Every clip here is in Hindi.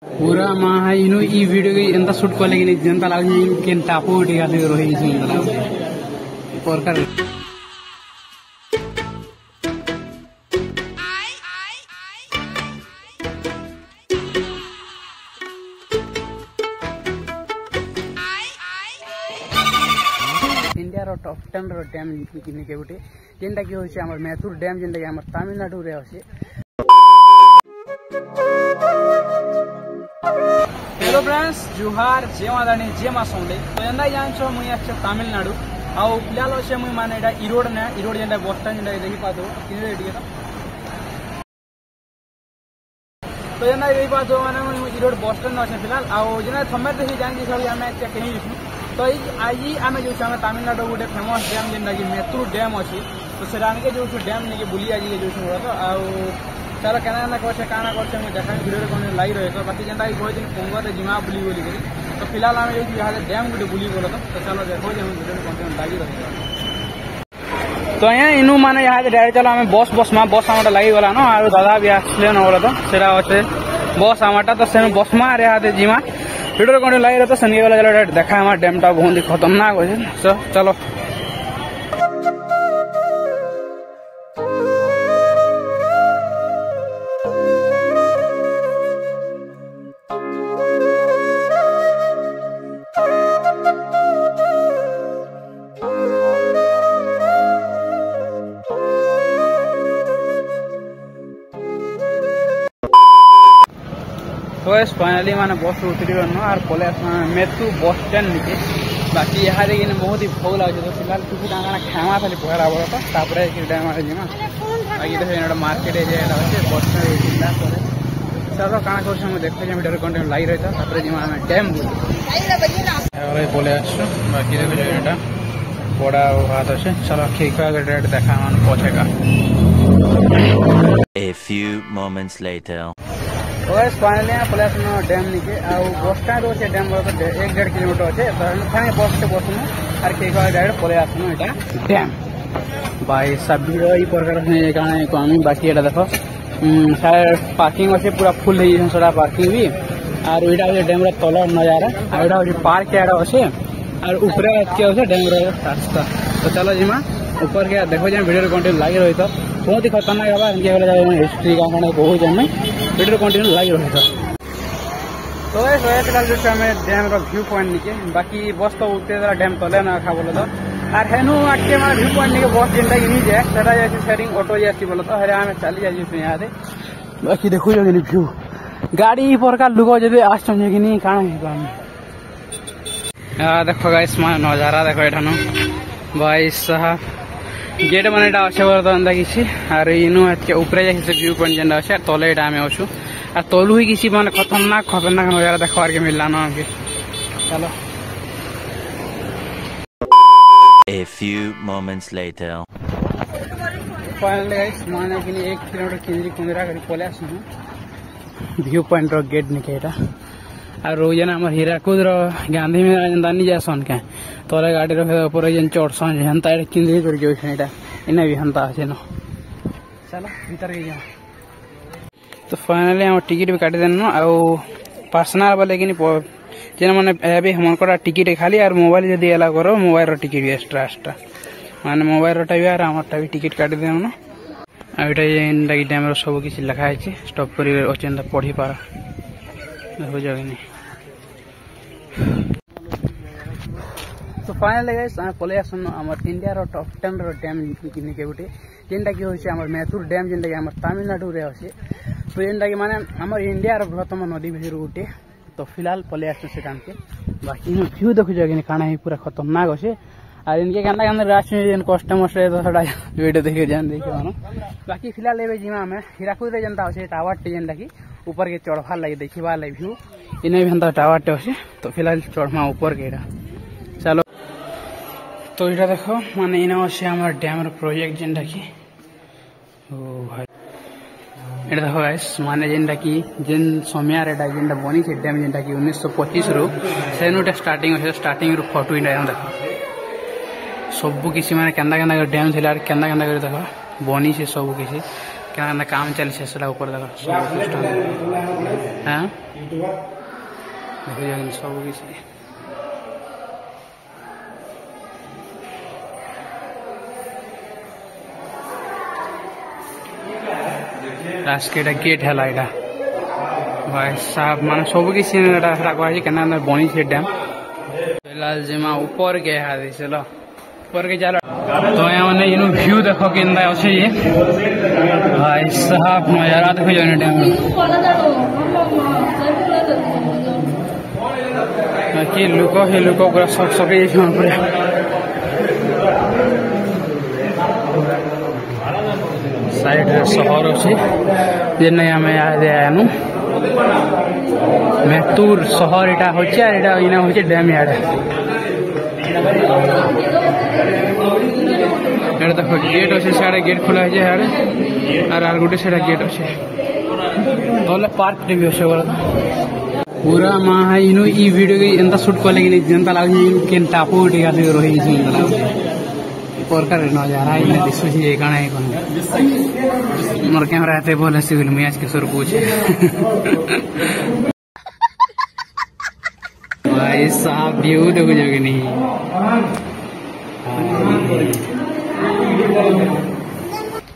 पूरा माँ इनु ई वीडियो की एंता शूट कर लेकिन जनता लागे केन टापो उठी गाली रही जनता लागे परकार इंडिया रो टॉप 10 रो डैम किने के गुटे जेंटा की होचे हमर मैथुर डैम जेंटा की हमर तमिलनाडु रे होचे। हेलो फ्रेंड्स जुहार जय मादानी जय मा सोंडे तो एंदा जानछो मुई आछे तमिलनाडु आ पिलाल होचे मुई माने एटा इरोड ने इरोड जेंटा बस स्टैंड जेंटा देखि पादो किने रेडी तो एंदा देखि पादो माने मुई इरोड बस स्टैंड होचे फिलहाल आ जेना थंबे देखि जान कि सब हमें चेक कहि दिसु तो आज आमे जो छे तमिलनाडु गोटे फेमस डैम जेंटा कि मैथुर डैम अछि तो सेरा के जो डैम ने के बुली आज जो छ तो आ चलो केना करछे काना करछे मुई देखा वीडियो रे कोन लाइ रहे तो बाकी जेंटा कि कोइ दिन पोंगो ते जिमा बुली बोली करी तो फिलहाल आमे जो यहां डैम गुटे बुली बोलो तो चलो देखो जे हम वीडियो रे कोन लागि रहे तो यहाँ इनु माने यहां डायरेक्ट चलो हमें बस बस आमाटा लागि गला न आ दादा भी आसले न बोलो तो सेरा होचे बस आमाटा तो से बस मा रे हाते जिमा वीडियो रे कोन लागि रहे तो सनगे वाला चलो देखा हमार डैम टा बहुत ही खतरनाक होचे सो चलो तो फाइनली मैंने बस उतरी और पले मेथु बस स्टैंड निके बाकी यहाँ देखिए बहुत ही भोग लगे तो फिलहाल कुछ खावा खाली पहरा बोला तो डैम जीमा बाकी देखो मार्केट बस स्टैंड चलो काना कर देखते वीडियो कंटेंट लगी रही था जीमा डैम पले आसु बाकी देखो यहाँ बड़ा हाथ अच्छे चलो ठीक डायरेक्ट देखा पहुंचेगा। A few moments later. Finally पले डैम निके बस स्टैंड अच्छे डैम तो 1-1.5 किलोमीटर अच्छे तो बस से बसनु और कई डायरेक्ट पले आसनु यहाँ डैम भाई सब प्रकार बाकी ये देख सारे पार्किंग अच्छे पूरा फुल है पार्किंग भी और यहाँ डैम तल नजारा और यहाँ पार्क अच्छे और ऊपर डैम रास्ता तो चलो जीमा ऊपर के देखो जे वीडियो कंटेंट लगी रही तो बहुत ही खतरनाक हवा हिस्ट्री का बहुत जन वीडियो कंटेंट लगी रही तो फिलहाल जो डैम व्यू पॉइंट निके बाकी बस तो उतरे डैम तले ना खा बोलो तो और हेनु आके मैं व्यू पॉइंट निके बस जेनटा कि जाए सेटा जाए शेयरिंग ऑटो जासी बोलो तो हरे आम चली जाए यहाँ बाकी देखो जो व्यू गाड़ी प्रकार लुक जब आस कि काण देखो गाइस मान नजारा देखो एठानो भाई साहब गेट मन अच्छे बर्तमान किसी और इनु ऊपर जाए व्यू पॉइंट जेनटा अच्छे तले आम अच्छु और तलू ही किसी माने खतरनाक नजारा देखवार के मिलला ना हमके चलो। A few moments later. Finally guys माने कि 1 किलोमीटर किंजरी कुंदरा करी पले आसु व्यू पॉइंट रो गेट निकेटा और रोजाना हमर हीराकुद रो गांधी में जंदानी जासन के तोरे गाड़ी रो ऊपर जन चढ़सन हंता किंजरी कर जो छेटा इने भी हंता আছে न चलो भीतर के जा तो फाइनली हम टिकट भी काटी देन आ पर्सनल वाले कि जेन माने अभी हमन कोटा टिकट खाली और मोबाइल जदी एला करो मोबाइल रो टिकट भी एक्स्ट्रा माने मोबाइल रोटा भी और हमरटा भी टिकट काटी देन न आ एटा इन लगी डैम रो सब किछ लिखा है स्टॉप करी ओचेंदा पढ़ी पार हो जाएगी। तो फाइनली गाइस पले आसन हमर इंडिया रो टॉप 10 रो डैम किने के गुटे जेनटा कि होचे हमर मैथुर डैम जेनटा कि हमर तमिलनाडु रे होचे तो जेनटा कि माने हमर इंडिया रो बृहत्तम नदी भितर गुटे तो फिलहाल पले आसन से काम के बाकी व्यू देखो जागे काना ही पूरा खतरनाक होचे और इनके केंदा रास्ते जेन कस्टमर से तो थोड़ा वीडियो देखे जान देखे मानो बाकी फिलहाल एबे जिमा में हीराकुद रे जनता होचे टावर टे जेनटा कि ऊपर के चढ़वार लगे देखा व्यू इन्हें भी हंता टावर टे अच्छे तो फिलहाल चढ़मा ऊपर के चलो तो ये देखो माने इन अच्छे हमारे डैम प्रोजेक्ट जेनटा कि भाई ये देखो गाइस माने जेनटा कि जेन समय जेनटा बनी से डैम जेनटा कि 1925 रु सेनुटा स्टार्टिंग रु फोटो इंडिया देखो सब किसी माने केंदा डैम थिला केंदा देखो बनी से सब किसी क्या काम चलছে সেটা উপরে দেখো সিস্টেম হ্যাঁ দেখো সব কিছু रास्केटा गेट है लाइटा भाई साहब मान सब किसी ने कहे केना बनी से डैम फिलहाल जिमा ऊपर गए हाथी चलो ऊपर के चलो तो यहाँ मैंने इन व्यू देखो कि अच्छे ये भाई साहब नजारा देखो जाने डैम कि लुको ही लुको पूरा सब सके पूरा साइड सहर अच्छे जेन आम आनु मेतुर सहर यहाँ होचे डैम यार देख गेट अच्छे साढ़े गेट खोला है यार गोटे साइड गेट अच्छे तो पार्क भी अच्छे पूरा माँ इनु ई वीडियो की एंता शूट कले कि जनता लगे केन टापू टिका रही प्रकार नजारा इन्हें दिशु ये गाना है कौन मोर कैमरा आते बोले सिविल में आज के सुर पूछे भाई साहब व्यू देखो जगह नहीं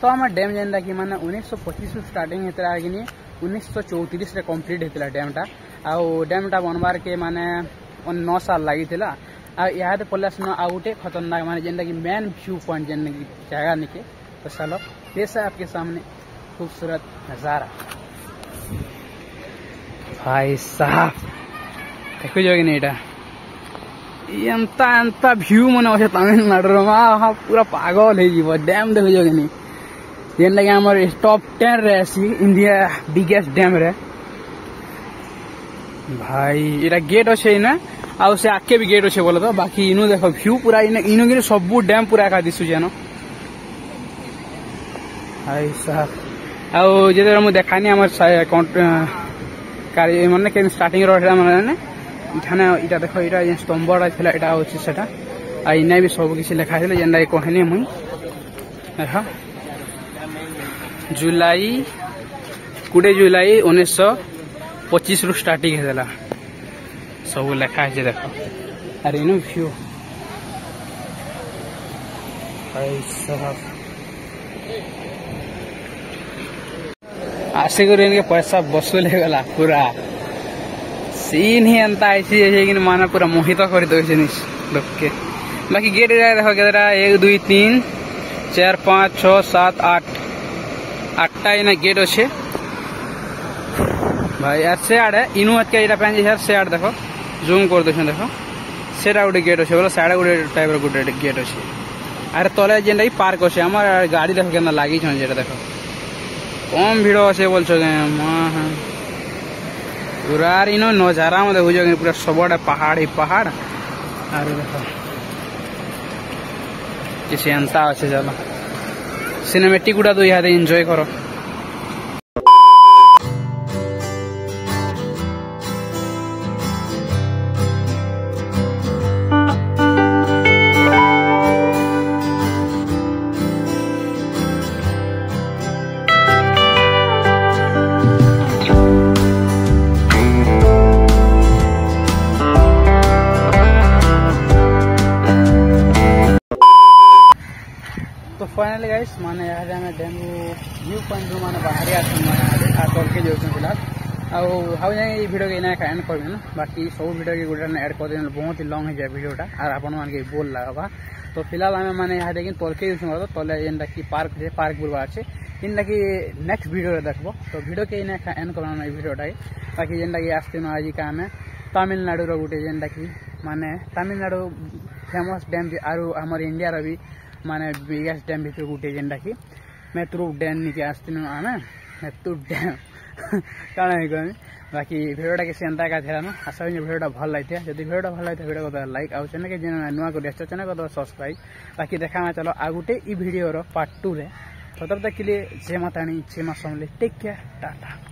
तो आम डैम जेनटा कि माने 1925 स्टार्टिंग होता है कि 1934 रे कंप्लीट होता डैमटा आउ डैमटा बनवार के माने 9 साल लगी यहाँ पड़े सुन आउ गोटे खतरनाक माने जेनटा कि मेन व्यू पॉइंट जेन की जगह निके तो चलो पेश है आपके सामने खूबसूरत नजारा भाई साहब देखो जो कि नहीं एंता व्यू मन अच्छे तमिलनाडु हाँ पूरा पागल हो डैम देखो जो कि नहीं जेनटा कि आमर टॉप 10 रही इंडिया बिगेस्ट डैम रे भाई इटा गेट अच्छे ना आउ से आगे भी गेट अच्छे बोले तो बाकी इनु देखो व्यू पूरा इनु कि सब डैम पूरा एका दिशुचे न भाई साहब आउ जो देखानी आम मैंने के स्टार्टिंग मैंने इटा देखो इटा स्तंभटा था यहाँ अच्छे से इना भी सब किसी लिखा है जेनटा कहनी मुई देख जुलाई 20 जुलाई 1925 रु स्टार्टिंग है सब लिखा है देखो अरे इन व्यू आशे कर पैसा वसूल हो गला पूरा सीन ही एंता ऐसी कि माना पूरा मोहित कर दे लोग के बाकी गेट देखो के 1 2 3 4 5 6 7 8 8टा इना गेट अच्छे भाई यार से आड़े इनु आज के यार से आड़ देखो जूम कर दे देखो सेटा गोटे गेट अच्छे बोलो साढ़े गोटे टाइप गोटे गेट अच्छे अरे तले जेनटा पार्क अच्छे आम गाड़ी देखो के लगी देखो कम भिड़ अच्छे बोल पूरा इन नजारा में देखो पूरा सबटा पहाड़ ही पहाड़ अरे देखो किसी एंता अच्छे चलो सिनेमेटिक गुड़ा तो यहाँ एंजॉय करो तो फाइनली गाइस माने यहाँ डैम व्यू पॉइंट माने बाहर तल के जाऊँ फिलहाल आउ जाए भिडियो के इना एंड कर ना बाकी सब भिडियो के गोटे एड कर देना बहुत ही लंग हो जाए भिडियोटा और आपण मान बोल लगा तो फिलहाल आम मैंने यहाँ देखिए तल के यूज तले जेनटा कि पार्क है पार्क बुलवा अच्छे इनटा कि नेक्स्ट भिडियो देखो तो भिडियो के इना एंड कर भिडियोटा बाकी जेनटा कि आसती आज का आम तमिलनाडु गोटे जेनटा कि माने तमिलनाडु फेमस डैम भी आर आम इंडिया भी माने बिगेस्ट डैम भर गोटे जेनटा कि मेतुर डैम निके आसती आम मेतुर डैम कौन कह बाकी भिडियोटा किसी एंता का थे ना आशा करी भिडियोटा भल लगी जब भिडियोटा भल लगी भिडियो को लाइक आउ चैनल के नुआ कर चैनल को सब्सक्राइब बाकी देखा चलो आ गोटे भिडियो पार्ट 2 रे तब तक के लिए जय माताणी जय मां समलेई टेक केयर टाटा।